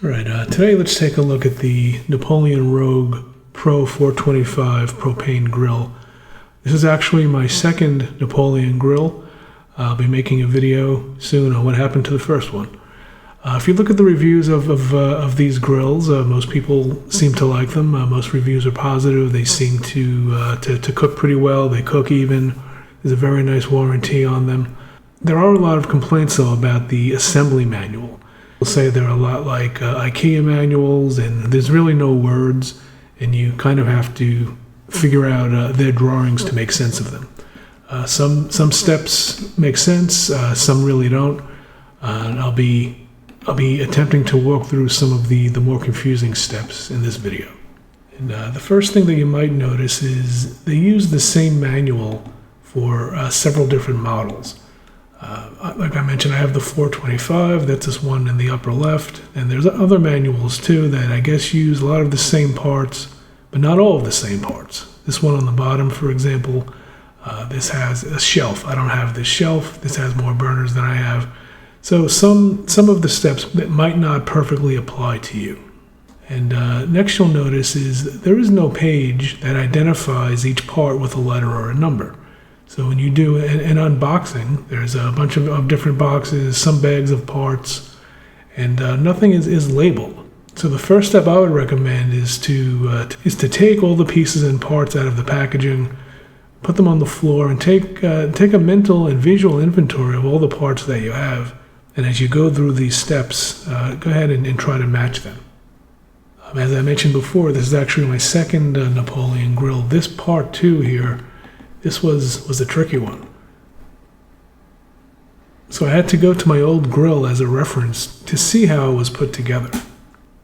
All right, today let's take a look at the Napoleon Rogue Pro 425 propane grill. This is actually my second Napoleon grill. I'll be making a video soon on what happened to the first one. If you look at the reviews of these grills, most people seem to like them. Most reviews are positive. They seem to cook pretty well. They cook even. There's a very nice warranty on them. There are a lot of complaints, though, about the assembly manual. They'll say they're a lot like IKEA manuals, and there's really no words, and you kind of have to figure out their drawings to make sense of them. Some steps make sense, some really don't. And I'll be attempting to walk through some of the more confusing steps in this video. And the first thing that you might notice is they use the same manual for several different models. Like I mentioned, I have the 425, that's this one in the upper left, and there's other manuals too that I guess use a lot of the same parts, but not all of the same parts. This one on the bottom, for example, this has a shelf. I don't have this shelf. This has more burners than I have. So some of the steps that might not perfectly apply to you. And next you'll notice is there is no page that identifies each part with a letter or a number. So when you do an unboxing, there's a bunch of different boxes, some bags of parts, and nothing is labeled. So the first step I would recommend is to take all the pieces and parts out of the packaging, put them on the floor, and take a mental and visual inventory of all the parts that you have. And as you go through these steps, go ahead and try to match them. As I mentioned before, this is actually my second Napoleon grill. This part 2 here, this was a tricky one. So I had to go to my old grill as a reference to see how it was put together.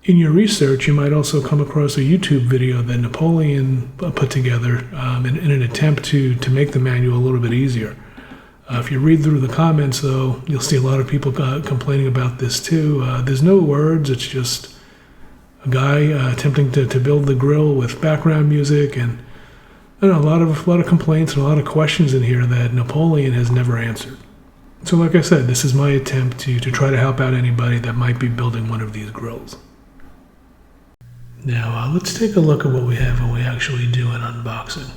In your research, you might also come across a YouTube video that Napoleon put together in an attempt to make the manual a little bit easier. If you read through the comments, though, you'll see a lot of people complaining about this too. There's no words, it's just a guy attempting to build the grill with background music, and a lot of complaints and a lot of questions in here that Napoleon has never answered. So like I said, this is my attempt to try to help out anybody that might be building one of these grills. Now let's take a look at what we have when we actually do an unboxing.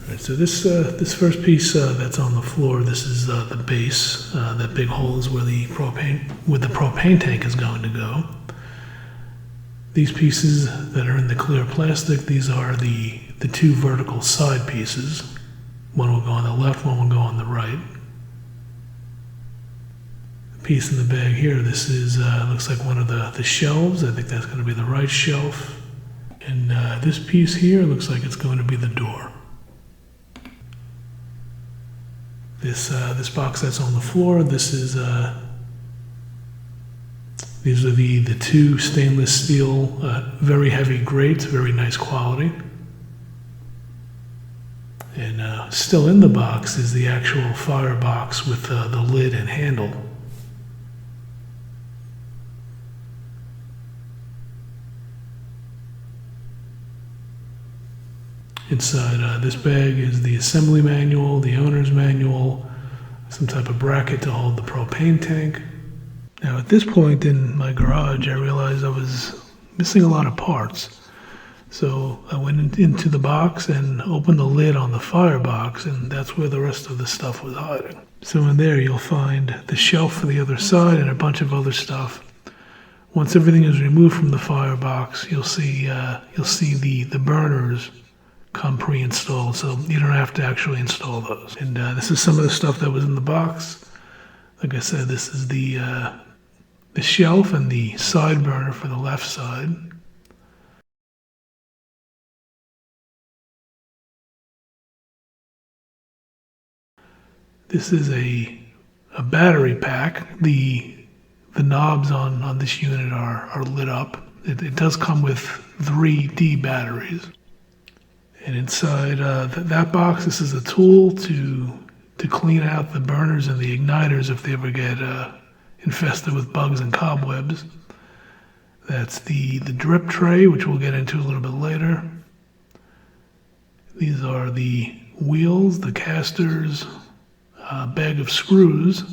Alright, so this first piece that's on the floor, this is the base. That big hole is where the propane tank is going to go. These pieces that are in the clear plastic, these are the two vertical side pieces. One will go on the left, one will go on the right. The piece in the bag here, this is looks like one of the shelves. I think that's going to be the right shelf. And this piece here looks like it's going to be the door. This box that's on the floor, this is these are the two stainless steel, very heavy grates, very nice quality. And still in the box is the actual fire box with the lid and handle. Inside this bag is the assembly manual, the owner's manual, some type of bracket to hold the propane tank. Now at this point in my garage, I realized I was missing a lot of parts. So I went into the box and opened the lid on the firebox, and that's where the rest of the stuff was hiding. So in there you'll find the shelf for the other side and a bunch of other stuff. Once everything is removed from the firebox, you'll see the burners come pre-installed, so you don't have to actually install those. And this is some of the stuff that was in the box. Like I said, this is the shelf and the side burner for the left side. This is a battery pack. The knobs on this unit are lit up. It does come with 3D batteries. And inside that box, this is a tool to clean out the burners and the igniters if they ever get infested with bugs and cobwebs. That's the drip tray, which we'll get into a little bit later. These are the wheels, the casters, bag of screws.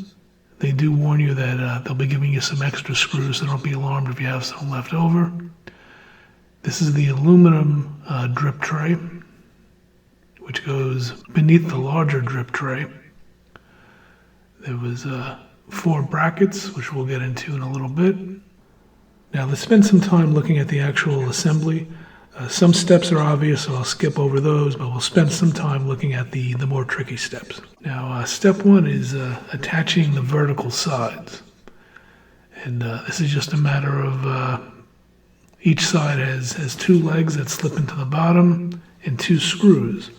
They do warn you that they'll be giving you some extra screws, so don't be alarmed if you have some left over. This is the aluminum drip tray, which goes beneath the larger drip tray. There was 4 brackets, which we'll get into in a little bit. Now let's spend some time looking at the actual assembly. Some steps are obvious, so I'll skip over those, but we'll spend some time looking at the more tricky steps. Now, step 1 is attaching the vertical sides. And this is just a matter of each side has 2 legs that slip into the bottom and 2 screws.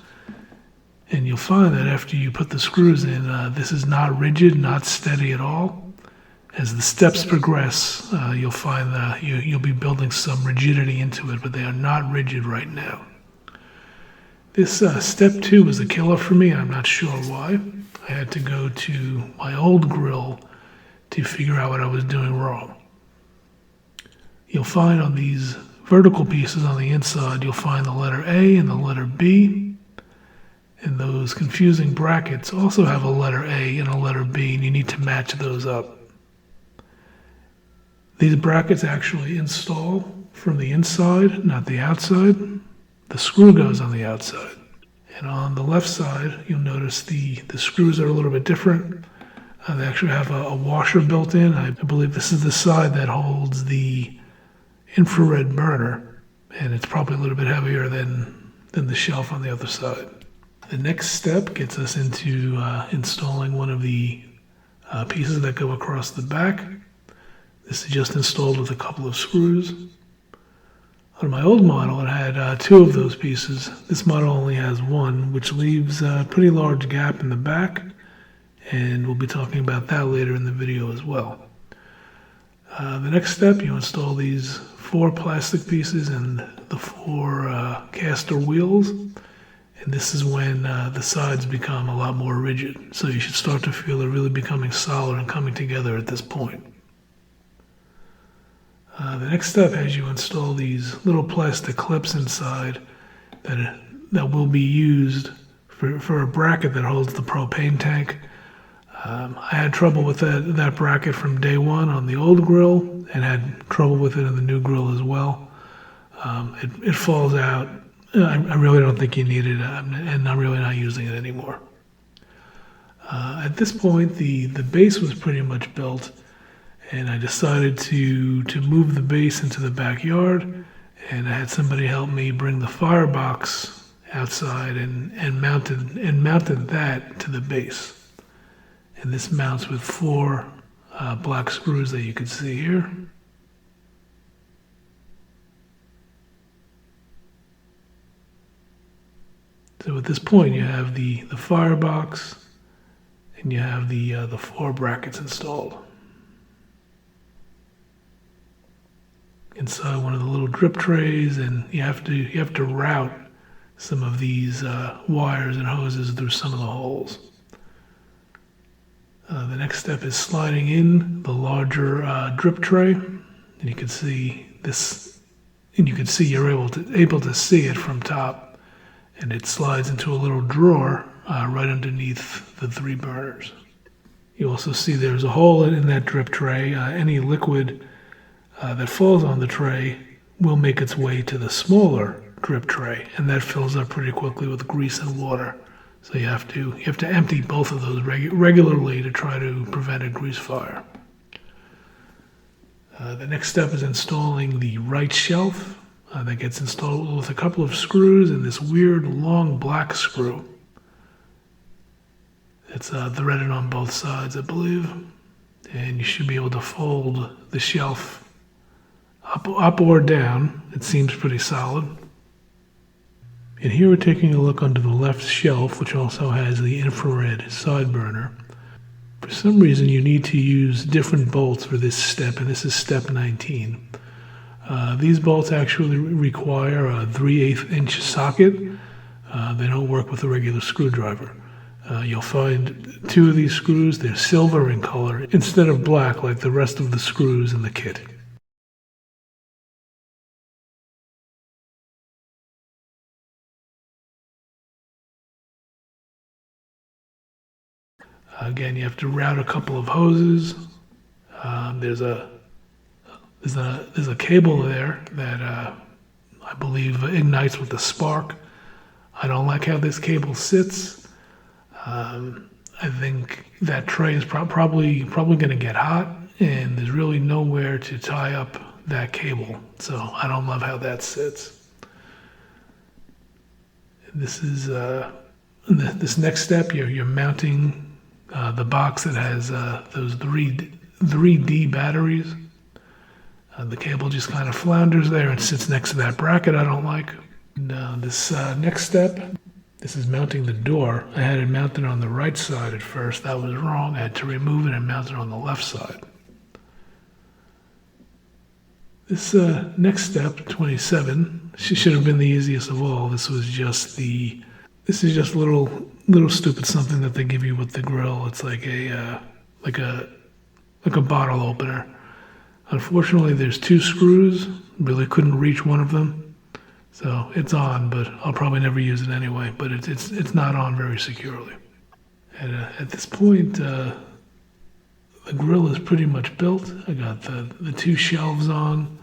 And you'll find that after you put the screws in, this is not rigid, not steady at all. As the steps progress, you'll find that you'll be building some rigidity into it, but they are not rigid right now. This step 2 was a killer for me. I'm not sure why. I had to go to my old grill to figure out what I was doing wrong. You'll find on these vertical pieces on the inside, you'll find the letter A and the letter B. And those confusing brackets also have a letter A and a letter B, and you need to match those up. These brackets actually install from the inside, not the outside. The screw goes on the outside. And on the left side, you'll notice the screws are a little bit different. They actually have a washer built in. I believe this is the side that holds the infrared burner, and it's probably a little bit heavier than the shelf on the other side. The next step gets us into installing one of the pieces that go across the back. This is just installed with a couple of screws. On my old model, it had 2 of those pieces. This model only has 1, which leaves a pretty large gap in the back, and we'll be talking about that later in the video as well. The next step, you install these 4 plastic pieces and the 4 caster wheels, and this is when the sides become a lot more rigid. So you should start to feel they're really becoming solid and coming together at this point. The next step has you install these little plastic clips inside that will be used for a bracket that holds the propane tank. I had trouble with that bracket from day one on the old grill and had trouble with it in the new grill as well. It falls out. I really don't think you need it, and I'm really not using it anymore. At this point, the base was pretty much built, and I decided to move the base into the backyard, and I had somebody help me bring the firebox outside and mounted that to the base. And this mounts with 4 black screws that you can see here. So at this point, you have the firebox, and you have the 4 brackets installed. Inside one of the little drip trays, and you have to route some of these wires and hoses through some of the holes. The next step is sliding in the larger drip tray, and you can see this, and you can see you're able to see it from top, and it slides into a little drawer right underneath the 3 burners. You also see there's a hole in that drip tray. Any liquid that falls on the tray will make its way to the smaller drip tray, and that fills up pretty quickly with grease and water. So you have to empty both of those regularly to try to prevent a grease fire. The next step is installing the right shelf. That gets installed with a couple of screws and this weird long black screw. It's threaded on both sides, I believe, and you should be able to fold the shelf up or down. It seems pretty solid. And here we're taking a look under the left shelf, which also has the infrared side burner. For some reason, you need to use different bolts for this step, and this is step 19. These bolts actually require a 3/8 inch socket. They don't work with a regular screwdriver. You'll find 2 of these screws, they're silver in color instead of black like the rest of the screws in the kit. Again, you have to route a couple of hoses. There's a cable there that I believe ignites with a spark. I don't like how this cable sits. I think that tray is probably going to get hot, and there's really nowhere to tie up that cable. So I don't love how that sits. This is this next step. You're mounting the box that has those 3D batteries. The cable just kind of flounders there and sits next to that bracket I don't like. And, this next step, this is mounting the door. I had it mounted on the right side at first. That was wrong. I had to remove it and mount it on the left side. This next step, 27, should have been the easiest of all. This is just a little stupid something that they give you with the grill. It's like a bottle opener. Unfortunately, there's 2 screws. Really couldn't reach one of them. So it's on, but I'll probably never use it anyway. But it's not on very securely. And at this point, the grill is pretty much built. I got the 2 shelves on.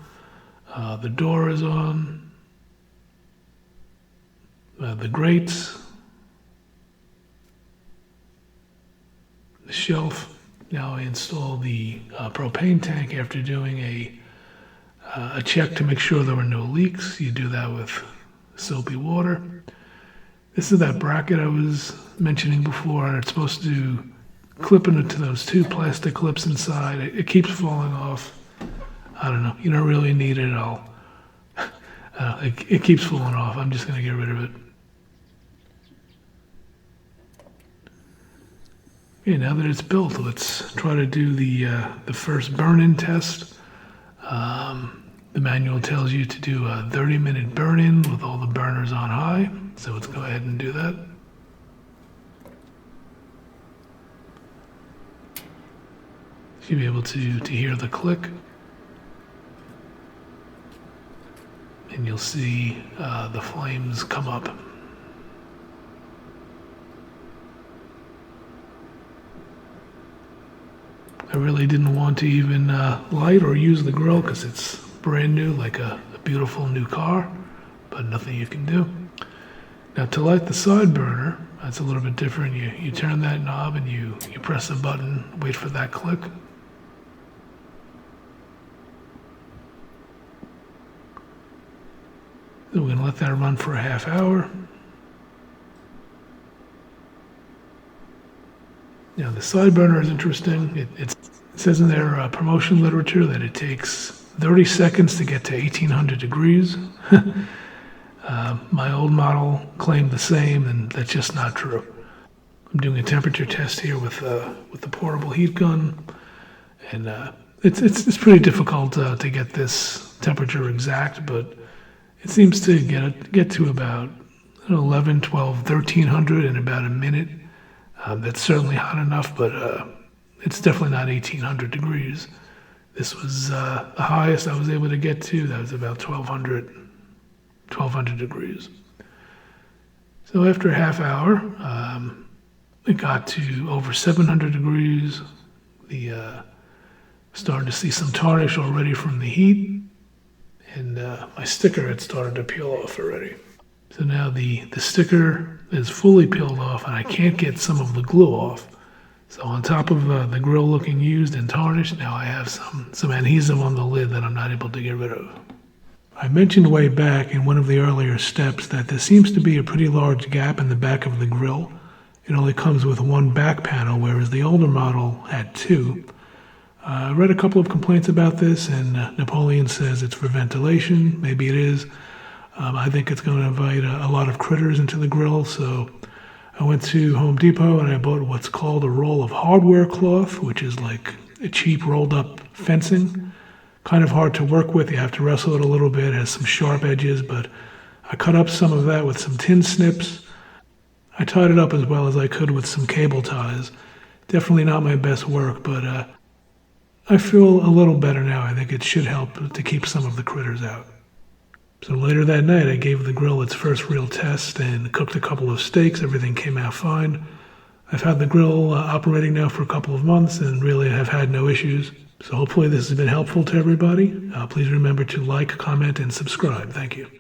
The door is on. The grates. The shelf. Now I install the propane tank after doing a check to make sure there were no leaks. You do that with soapy water. This is that bracket I was mentioning before, and it's supposed to clip into those 2 plastic clips inside. It keeps falling off. I don't know. You don't really need it at all. It keeps falling off. I'm just going to get rid of it. Okay, now that it's built, let's try to do the first burn-in test. The manual tells you to do a 30-minute burn-in with all the burners on high, so let's go ahead and do that. You'll be able to hear the click, and you'll see the flames come up. I really didn't want to even light or use the grill because it's brand new, like a beautiful new car, but nothing you can do. Now to light the side burner, that's a little bit different. You turn that knob and you press a button, wait for that click. So we're going to let that run for a half hour. Now the side burner is interesting. It says in their promotion literature that it takes 30 seconds to get to 1800 degrees. My old model claimed the same, and that's just not true. I'm doing a temperature test here with the portable heat gun, and it's pretty difficult to get this temperature exact, but it seems to get to about 11, 12, 1300 in about a minute. That's certainly hot enough, but it's definitely not 1800 degrees. This was the highest I was able to get to. That was about 1200 degrees. So after a half hour, it got to over 700 degrees. Started to see some tarnish already from the heat, and my sticker had started to peel off already. So now the sticker is fully peeled off, and I can't get some of the glue off. So on top of the grill looking used and tarnished, now I have some adhesive on the lid that I'm not able to get rid of. I mentioned way back in one of the earlier steps that there seems to be a pretty large gap in the back of the grill. It only comes with 1 back panel, whereas the older model had 2. I read a couple of complaints about this, and Napoleon says it's for ventilation. Maybe it is. I think it's going to invite a lot of critters into the grill, so I went to Home Depot and I bought what's called a roll of hardware cloth, which is like a cheap rolled up fencing. Kind of hard to work with. You have to wrestle it a little bit. It has some sharp edges, but I cut up some of that with some tin snips. I tied it up as well as I could with some cable ties. Definitely not my best work, but I feel a little better now. I think it should help to keep some of the critters out. So later that night, I gave the grill its first real test and cooked a couple of steaks. Everything came out fine. I've had the grill operating now for a couple of months and really have had no issues. So hopefully this has been helpful to everybody. Please remember to like, comment, and subscribe. Thank you.